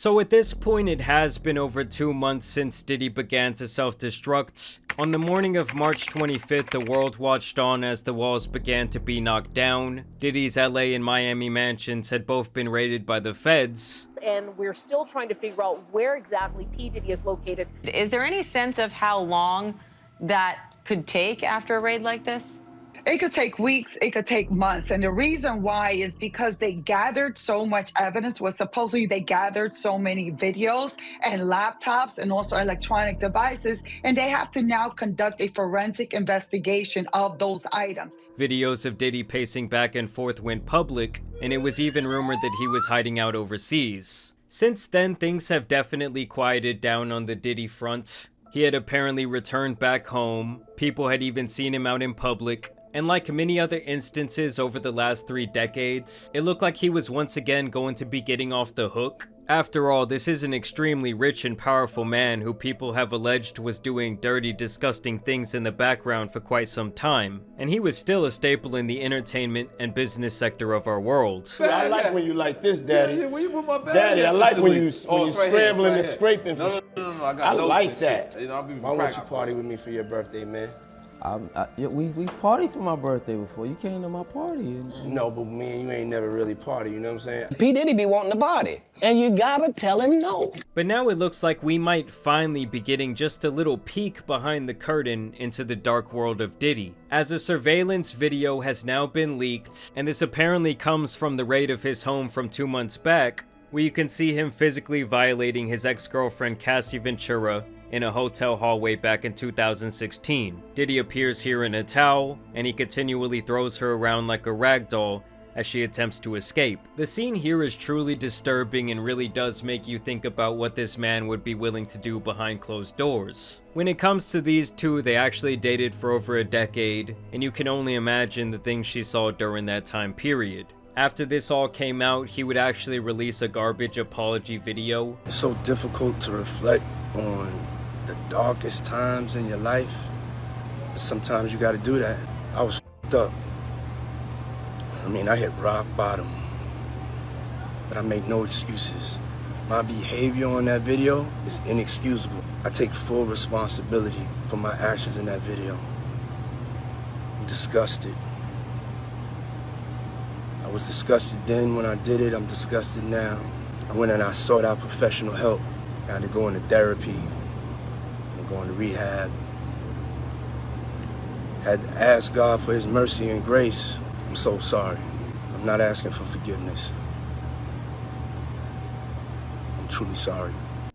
So at this point, it has been over 2 months since Diddy began to self-destruct. On the morning of March 25th, the world watched on as the walls began to be knocked down. Diddy's LA and Miami mansions had both been raided by the feds. And we're still trying to figure out where exactly P. Diddy is located. Is there any sense of how long that could take after a raid like this? It could take weeks, it could take months. And the reason why is because they gathered so much evidence. Supposedly they gathered so many videos and laptops and also electronic devices, and they have to now conduct a forensic investigation of those items. Videos of Diddy pacing back and forth went public, and it was even rumored that he was hiding out overseas. Since then, things have definitely quieted down on the Diddy front. He had apparently returned back home, people had even seen him out in public, and like many other instances over the last 3 decades, it looked like he was once again going to be getting off the hook. After all, this is an extremely rich and powerful man who people have alleged was doing dirty, disgusting things in the background for quite some time, and he was still a staple in the entertainment and business sector of our world. I like when you like this, Daddy. Yeah, where you put my bag? Daddy, I like when you right scrambling here, and scraping for shit. No, I like that. You know, I'll be Why won't you party with me for your birthday, man? Yeah, we partied for my birthday before. You came to my party. No, but me and you ain't never really party, you know what I'm saying? P. Diddy be wanting to party, and you gotta tell him no. But now it looks like we might finally be getting just a little peek behind the curtain into the dark world of Diddy, as a surveillance video has now been leaked, and this apparently comes from the raid of his home from 2 months back, where you can see him physically violating his ex-girlfriend Cassie Ventura in a hotel hallway back in 2016. Diddy appears here in a towel, and he continually throws her around like a rag doll as she attempts to escape. The scene here is truly disturbing and really does make you think about what this man would be willing to do behind closed doors. When it comes to these two, they actually dated for over a decade, and you can only imagine the things she saw during that time period. After this all came out, he would actually release a garbage apology video. It's so difficult to reflect on the darkest times in your life. Sometimes you gotta do that. I was f***ed up. I mean, I hit rock bottom, but I make no excuses. My behavior on that video is inexcusable. I take full responsibility for my actions in that video. I'm disgusted. I was disgusted then when I did it, I'm disgusted now. I went and I sought out professional help. I had to go into therapy, and go into rehab. Had to ask God for his mercy and grace. I'm so sorry. I'm not asking for forgiveness. I'm truly sorry.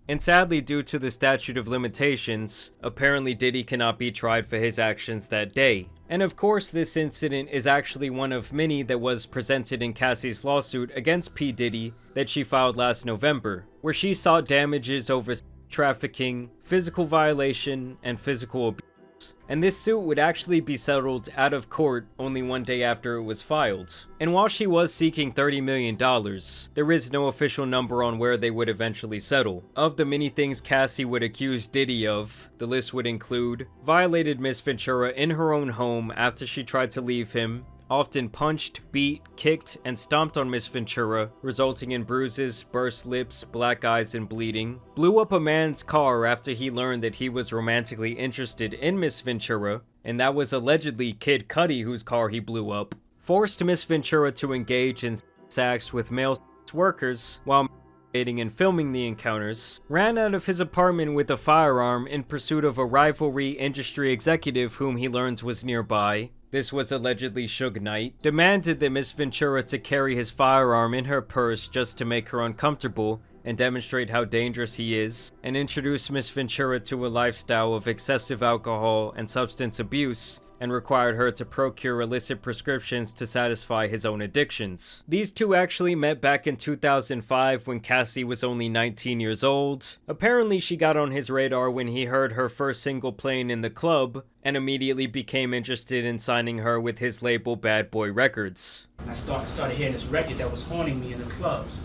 And sadly, due to the statute of limitations, apparently Diddy cannot be tried for his actions that day. And of course, this incident is actually one of many that was presented in Cassie's lawsuit against P. Diddy that she filed last November, where she sought damages over trafficking, physical violation, and physical abuse. And this suit would actually be settled out of court only 1 day after it was filed. And while she was seeking $30 million, there is no official number on where they would eventually settle. Of the many things Cassie would accuse Diddy of, the list would include violated Miss Ventura in her own home after she tried to leave him, often punched, beat, kicked, and stomped on Miss Ventura, resulting in bruises, burst lips, black eyes, and bleeding. Blew up a man's car after he learned that he was romantically interested in Miss Ventura, and that was allegedly Kid Cudi whose car he blew up. Forced Miss Ventura to engage in sex with male workers while dating and filming the encounters. Ran out of his apartment with a firearm in pursuit of a rivalry industry executive whom he learns was nearby. This was allegedly Suge Knight. Demanded that Miss Ventura to carry his firearm in her purse just to make her uncomfortable and demonstrate how dangerous he is, and introduced Miss Ventura to a lifestyle of excessive alcohol and substance abuse, and required her to procure illicit prescriptions to satisfy his own addictions. These two actually met back in 2005 when Cassie was only 19 years old. Apparently she got on his radar when he heard her first single playing in the club, and immediately became interested in signing her with his label Bad Boy Records. I started hearing this record that was haunting me in the clubs,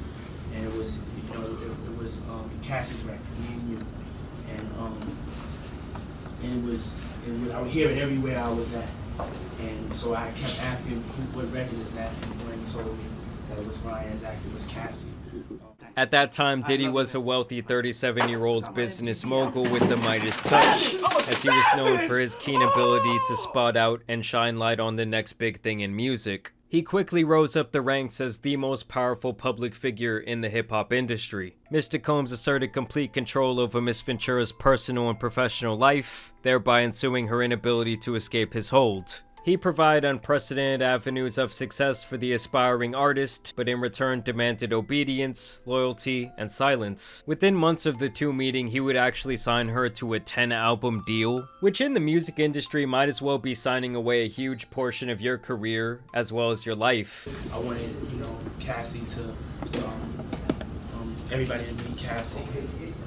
and it was, you know, it was Cassie's record, Me and You, and it was I would hear it everywhere I was at, and so I kept asking what record is that, and when he told me that it was Ryan's act, it was Cassie. I At that time, Diddy was a wealthy 37-year-old business mogul with the Midas touch, as he was known for his keen ability to spot out and shine light on the next big thing in music. He quickly rose up the ranks as the most powerful public figure in the hip-hop industry. Mr. Combs asserted complete control over Miss Ventura's personal and professional life, thereby ensuing her inability to escape his hold. He provided unprecedented avenues of success for the aspiring artist, but in return demanded obedience, loyalty, and silence. Within months of the two meeting, he would actually sign her to a 10-album deal, which in the music industry might as well be signing away a huge portion of your career as well as your life. I wanted, Cassie to, everybody to meet Cassie.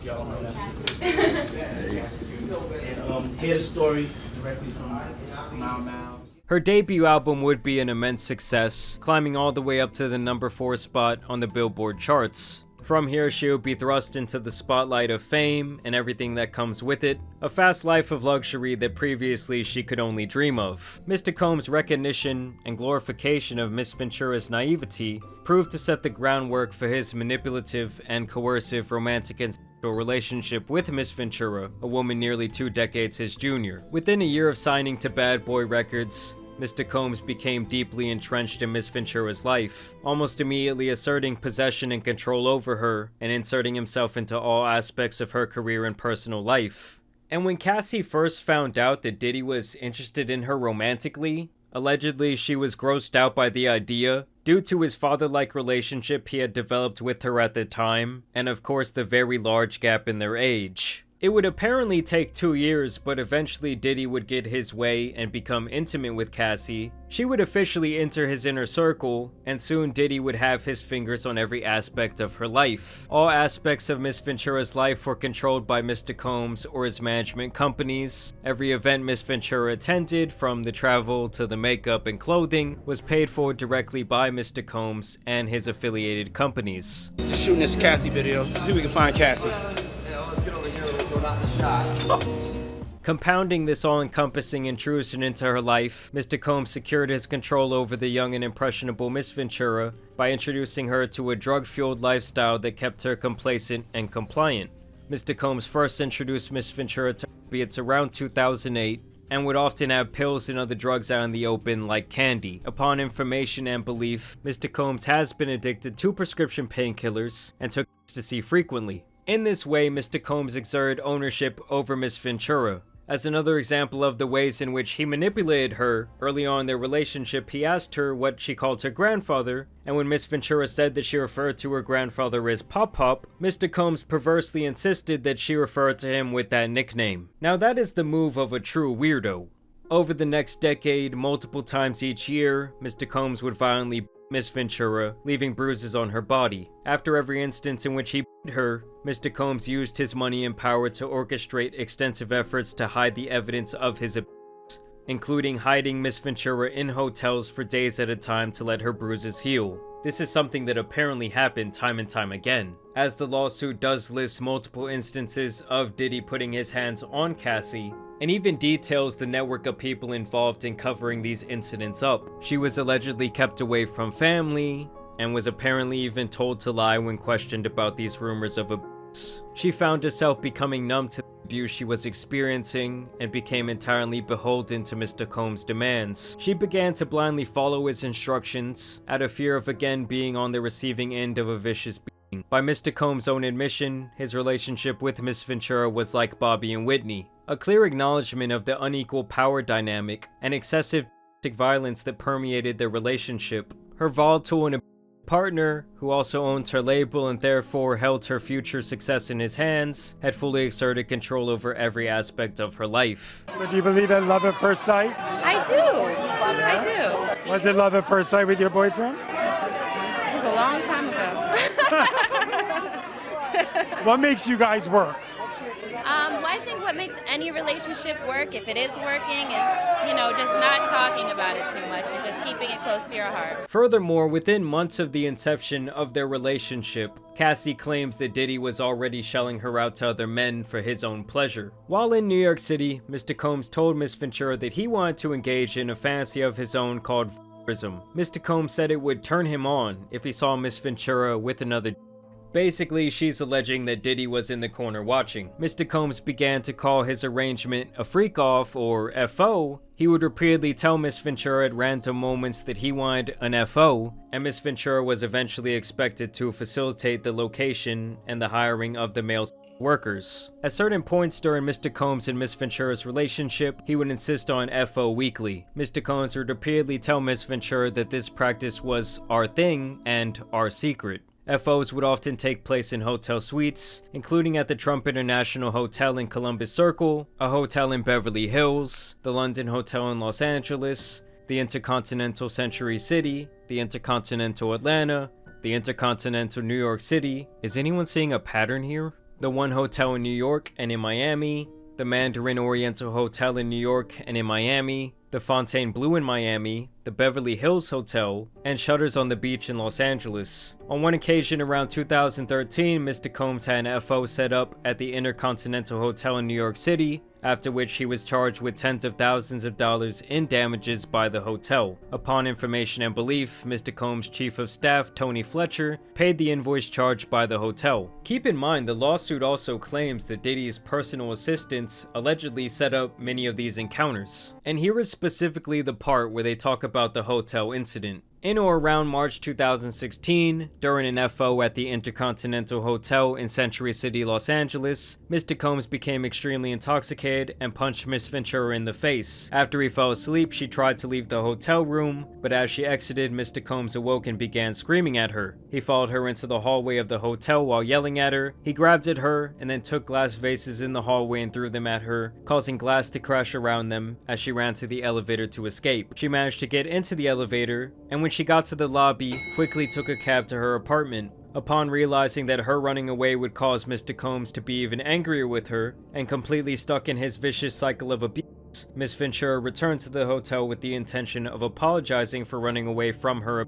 Y'all know that's Cassie. And hear the story directly from Mau Mau. Her debut album would be an immense success, climbing all the way up to the number 4 spot on the Billboard charts. From here, she would be thrust into the spotlight of fame and everything that comes with it, a fast life of luxury that previously she could only dream of. Mr. Combs' recognition and glorification of Miss Ventura's naivety proved to set the groundwork for his manipulative and coercive romantic and sexual relationship with Miss Ventura, a woman nearly 2 decades his junior. Within a year of signing to Bad Boy Records, Mr. Combs became deeply entrenched in Miss Ventura's life, almost immediately asserting possession and control over her, and inserting himself into all aspects of her career and personal life. And when Cassie first found out that Diddy was interested in her romantically, allegedly she was grossed out by the idea, due to his father-like relationship he had developed with her at the time, and of course the very large gap in their age. It would apparently take 2 years, but eventually Diddy would get his way and become intimate with Cassie. She would officially enter his inner circle, and soon Diddy would have his fingers on every aspect of her life. All aspects of Miss Ventura's life were controlled by Mr. Combs or his management companies. Every event Miss Ventura attended, from the travel to the makeup and clothing, was paid for directly by Mr. Combs and his affiliated companies. Just shooting this Cassie video. See if we can find Cassie. Compounding this all-encompassing intrusion into her life, Mr. Combs secured his control over the young and impressionable Miss Ventura by introducing her to a drug-fueled lifestyle that kept her complacent and compliant. Mr. Combs first introduced Miss Ventura to opiates around 2008, and would often have pills and other drugs out in the open like candy. Upon information and belief, Mr. Combs has been addicted to prescription painkillers and took ecstasy frequently. In this way, Mr. Combs exerted ownership over Miss Ventura. As another example of the ways in which he manipulated her, early on in their relationship he asked her what she called her grandfather, and when Miss Ventura said that she referred to her grandfather as Pop Pop, Mr. Combs perversely insisted that she referred to him with that nickname. Now that is the move of a true weirdo. Over the next decade, multiple times each year, Mr. Combs would violently beat Miss Ventura, leaving bruises on her body. After every instance in which he beat her, Mr. Combs used his money and power to orchestrate extensive efforts to hide the evidence of his abuse, including hiding Miss Ventura in hotels for days at a time to let her bruises heal. This is something that apparently happened time and time again, as the lawsuit does list multiple instances of Diddy putting his hands on Cassie, and even details the network of people involved in covering these incidents up. She was allegedly kept away from family, and was apparently even told to lie when questioned about these rumors of abuse. She found herself becoming numb to the abuse she was experiencing, and became entirely beholden to Mr. Combs' demands. She began to blindly follow his instructions, out of fear of again being on the receiving end of a vicious beating. By Mr. Combs' own admission, his relationship with Miss Ventura was like Bobby and Whitney, a clear acknowledgement of the unequal power dynamic and excessive domestic violence that permeated their relationship. Her volatile and partner, who also owned her label and therefore held her future success in his hands, had fully exerted control over every aspect of her life. So do you believe in love at first sight? I do. Was it love at first sight with your boyfriend? It was a long time ago. What makes you guys work? Well, I think what makes any relationship work, if it is working, is, just not talking about it too much and just keeping it close to your heart. Furthermore, within months of the inception of their relationship, Cassie claims that Diddy was already shelling her out to other men for his own pleasure. While in New York City, Mr. Combs told Miss Ventura that he wanted to engage in a fantasy of his own called voyeurism. Mr. Combs said it would turn him on if he saw Miss Ventura with another. Basically, she's alleging that Diddy was in the corner watching. Mr. Combs began to call his arrangement a freak-off, or FO. He would repeatedly tell Miss Ventura at random moments that he wanted an FO, and Miss Ventura was eventually expected to facilitate the location and the hiring of the male workers. At certain points during Mr. Combs and Miss Ventura's relationship, he would insist on FO weekly. Mr. Combs would repeatedly tell Miss Ventura that this practice was our thing and our secret. FOs would often take place in hotel suites, including at the Trump International Hotel in Columbus Circle, a hotel in Beverly Hills, the London Hotel in Los Angeles, the Intercontinental Century City, the Intercontinental Atlanta, the Intercontinental New York City. Is anyone seeing a pattern here? The One Hotel in New York and in Miami, the Mandarin Oriental Hotel in New York and in Miami, the Fontainebleau in Miami, the Beverly Hills Hotel, and Shutters on the Beach in Los Angeles. On one occasion around 2013, Mr. Combs had an FO set up at the Intercontinental Hotel in New York City, after which he was charged with tens of thousands of dollars in damages by the hotel. Upon information and belief, Mr. Combs' chief of staff, Tony Fletcher, paid the invoice charged by the hotel. Keep in mind, the lawsuit also claims that Diddy's personal assistants allegedly set up many of these encounters. And here is specifically the part where they talk about the hotel incident. In or around March 2016, during an FO at the Intercontinental Hotel in Century City, Los Angeles, Mr. Combs became extremely intoxicated and punched Miss Ventura in the face. After he fell asleep, she tried to leave the hotel room, but as she exited, Mr. Combs awoke and began screaming at her. He followed her into the hallway of the hotel while yelling at her. He grabbed at her and then took glass vases in the hallway and threw them at her, causing glass to crash around them as she ran to the elevator to escape. She managed to get into the elevator, and when she got to the lobby, quickly took a cab to her apartment. Upon realizing that her running away would cause Mr. Combs to be even angrier with her, and completely stuck in his vicious cycle of abuse, Miss Ventura returned to the hotel with the intention of apologizing for running away from her.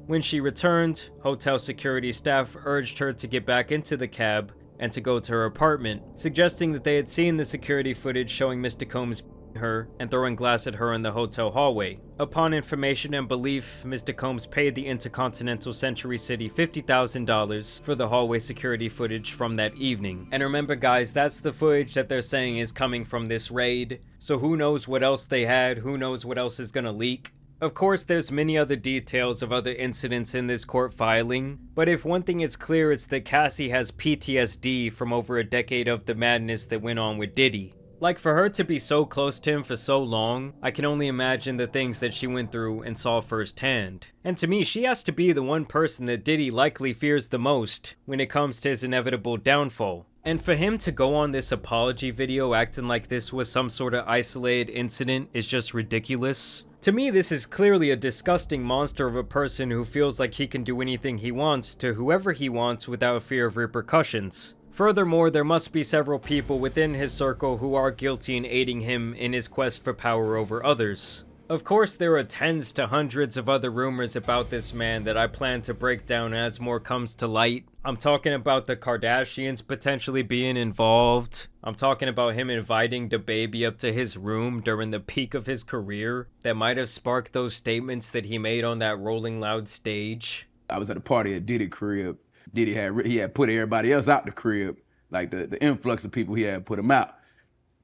When she returned, hotel security staff urged her to get back into the cab and to go to her apartment, suggesting that they had seen the security footage showing Mr. Combs her and throwing glass at her in the hotel hallway. Upon information and belief, Mr. Combs paid the Intercontinental Century City $50,000 for the hallway security footage from that evening. And remember guys, that's the footage that they're saying is coming from this raid, so who knows what else they had, who knows what else is gonna leak. Of course, there's many other details of other incidents in this court filing, but if one thing is clear, it's that Cassie has PTSD from over a decade of the madness that went on with Diddy. Like, for her to be so close to him for so long, I can only imagine the things that she went through and saw firsthand. And to me, she has to be the one person that Diddy likely fears the most when it comes to his inevitable downfall. And for him to go on this apology video acting like this was some sort of isolated incident is just ridiculous. To me, this is clearly a disgusting monster of a person who feels like he can do anything he wants to whoever he wants without fear of repercussions. Furthermore, there must be several people within his circle who are guilty in aiding him in his quest for power over others. Of course, there are tens to hundreds of other rumors about this man that I plan to break down as more comes to light. I'm talking about the Kardashians potentially being involved. I'm talking about him inviting DaBaby up to his room during the peak of his career that might have sparked those statements that he made on that Rolling Loud stage. I was at a party at Diddy's crib. Diddy had put everybody else out the crib, like the influx of people he had put him out.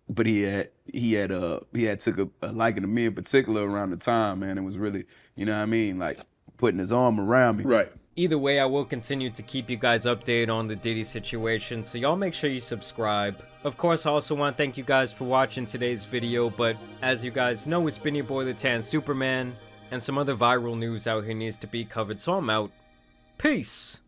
But he had took a liking to me in particular around the time, man. It was really, you know what I mean, like putting his arm around me. Right. Either way, I will continue to keep you guys updated on the Diddy situation, so y'all make sure you subscribe. Of course, I also want to thank you guys for watching today's video, but as you guys know, it's been your boy the Tan Superman, and some other viral news out here needs to be covered, so I'm out. Peace!